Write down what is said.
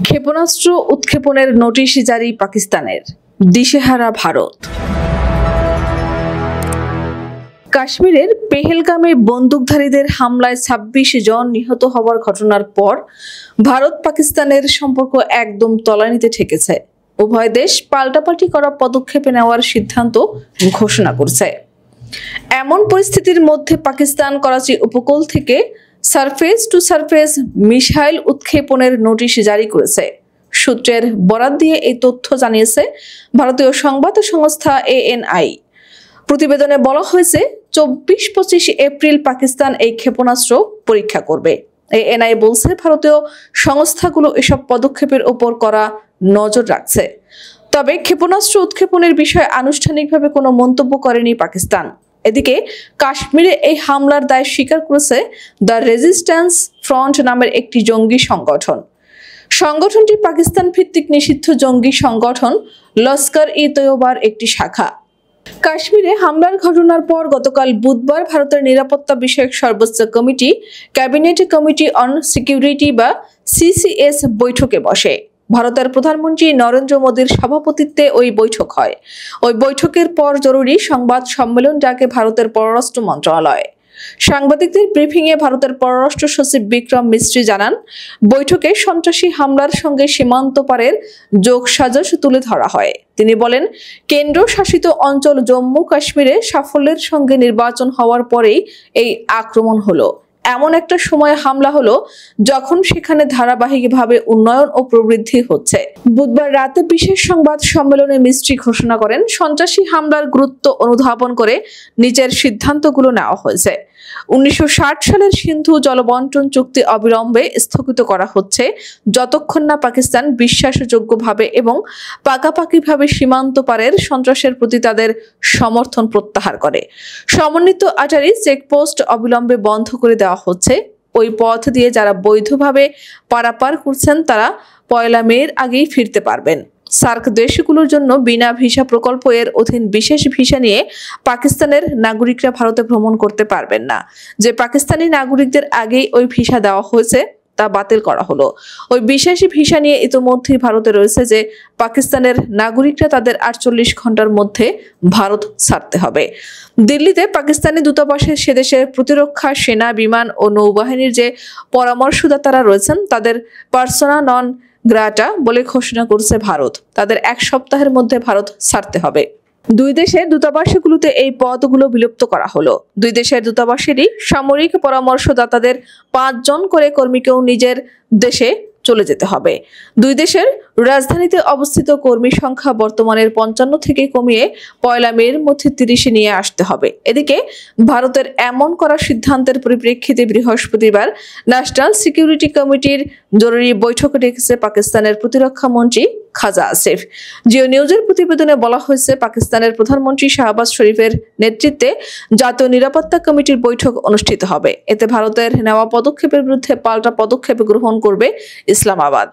ক্ষেপণাস্ত্র উৎক্ষেপণের নোটিশ জারি পাকিস্তানের, দিশেহারা ভারত। কাশ্মীরের পেহেলগামে বন্দুকধারীদের হামলায় ২৬ জন নিহত হওয়ার ঘটনার পর ভারত পাকিস্তানের সম্পর্ক একদম তলানিতে ঠেকেছে। উভয় দেশ পাল্টাপাল্টি করা পদক্ষেপে নেওয়ার সিদ্ধান্ত ঘোষণা করছে। এমন পরিস্থিতির মধ্যে পাকিস্তান করাচি উপকূল থেকে সারফেস টু সারফেস মিসাইল উৎক্ষেপণের নোটিশ জারি করেছে। সূত্রের বরাত দিয়ে এই তথ্য জানিয়েছে ভারতীয় সংবাদ সংস্থা ANI। প্রতিবেদনে বলা হয়েছে ২৪-২৫ এপ্রিল পাকিস্তান এই ক্ষেপণাস্ত্র পরীক্ষা করবে। ANI বলছে ভারতীয় সংস্থাগুলো এসব পদক্ষেপের ওপর করা নজর রাখছে। তবে ক্ষেপণাস্ত্র উৎক্ষেপণের বিষয়ে আনুষ্ঠানিকভাবে কোনো মন্তব্য করেনি পাকিস্তান। এদিকে কাশ্মীরে এই হামলার দায় স্বীকার করেছে দ্য রেজিস্ট্যান্স ফ্রন্ট নামের একটি জঙ্গি সংগঠন। সংগঠনটি পাকিস্তান ভিত্তিক নিষিদ্ধ জঙ্গি সংগঠন লস্কর-ই-তৈয়বার একটি শাখা। কাশ্মীরে হামলার ঘটনার পর গতকাল বুধবার ভারতের নিরাপত্তা বিষয়ক সর্বোচ্চ committee cabinet committee on security বা CCS বৈঠকে বসে। ভারতের প্রধানমন্ত্রী নরেন্দ্র মোদীর সভাপতিত্বে ওই বৈঠক হয়। ওই বৈঠকের পর জরুরি সংবাদ সম্মেলন ডাকে ভারতের পররাষ্ট্র মন্ত্রণালয়। সাংবাদিকদের ব্রিফিংয়ে ভারতের পররাষ্ট্র সচিব বিক্রম মিস্ত্রি জানান, বৈঠকে সন্ত্রাসী হামলার সঙ্গে সীমান্ত পারের যোগসাজশ তুলে ধরা হয়। তিনি বলেন, কেন্দ্র শাসিত অঞ্চল জম্মু কাশ্মীরে সাফল্যের সঙ্গে নির্বাচন হওয়ার পরেই এই আক্রমণ হলো। এমন একটা সময় হামলা হলো যখন সেখানে ধারাবাহিকভাবে উন্নয়ন ও প্রবৃদ্ধি হচ্ছে। বুধবার রাতে বিশেষ সংবাদ সম্মেলনে মিস্ত্রি ঘোষণা করেন, সন্ত্রাসী হামলার গুরুত্ব অনুধাবন করে নিচের সিদ্ধান্তগুলো নেওয়া হয়েছে। ১৯৬০ সালের সিন্ধু জলবন্টন চুক্তি অবিলম্বে স্থগিত করা হচ্ছে যতক্ষণ না পাকিস্তান বিশ্বাসযোগ্যভাবে এবং পাকাপাকিভাবে সীমান্ত পারের সন্ত্রাসের প্রতি তাদের সমর্থন প্রত্যাহার করে। সমন্বিত আটারি চেকপোস্ট অবিলম্বে বন্ধ করে দেওয়া হচ্ছে। ওই পথ দিয়ে যারা বৈধভাবে পারাপার করছেন তারা ১ মের আগেই ফিরতে পারবেন। সার্ক দেশগুলোর জন্য বিনা ভিসা প্রকল্প এর অধীন বিশেষ ভিসা নিয়ে পাকিস্তানের নাগরিকরা ভারতে ভ্রমণ করতে পারবেন না। যে পাকিস্তানি নাগরিকদের আগেই ওই ভিসা দেওয়া হয়েছে তা বাতিল করা হলো। ওই বিশেষ ভিসা নিয়ে ইতিমধ্যেই ভারতে রয়েছে যে পাকিস্তানের নাগরিকরা তাদের ৪৮ ঘন্টার মধ্যে ভারত ছাড়তে হবে। দিল্লিতে পাকিস্তানি দূতাবাসে সেদেশের প্রতিরক্ষা, সেনা, বিমান ও নৌবাহিনীর যে পরামর্শদাতারা রয়েছেন তাদের পার্সোনা নন গ্রাটা বলে ঘোষণা করছে ভারত। তাদের ১ সপ্তাহের মধ্যে ভারত ছাড়তে হবে। দুই দেশের দূতাবাসগুলোতে এই পদগুলো বিলুপ্ত করা হলো। দুই দেশের দূতাবাসেরই সামরিক পরামর্শদাতাদের ৫ জন করে কর্মীকেও নিজের দেশে চলে যেতে হবে। দুই দেশের রাজধানীতে অবস্থিত কর্মী সংখ্যা বর্তমানের ৫৫ থেকে কমিয়ে ১ মের মধ্যে ৩০-এ নিয়ে আসতে হবে। এদিকে ভারতের এমন করা সিদ্ধান্তের পরিপ্রেক্ষিতে বৃহস্পতিবার ন্যাশনাল সিকিউরিটি কমিটির জরুরি বৈঠক ডেকেছে পাকিস্তানের প্রতিরক্ষা মন্ত্রী খাজা আসিফ। জিও নিউজের প্রতিবেদনে বলা হয়েছে, পাকিস্তানের প্রধানমন্ত্রী শাহবাজ শরীফের নেতৃত্বে জাতীয় নিরাপত্তা কমিটির বৈঠক অনুষ্ঠিত হবে। এতে ভারতের নেওয়া পদক্ষেপের বিরুদ্ধে পাল্টা পদক্ষেপ গ্রহণ করবে ইসলামাবাদ।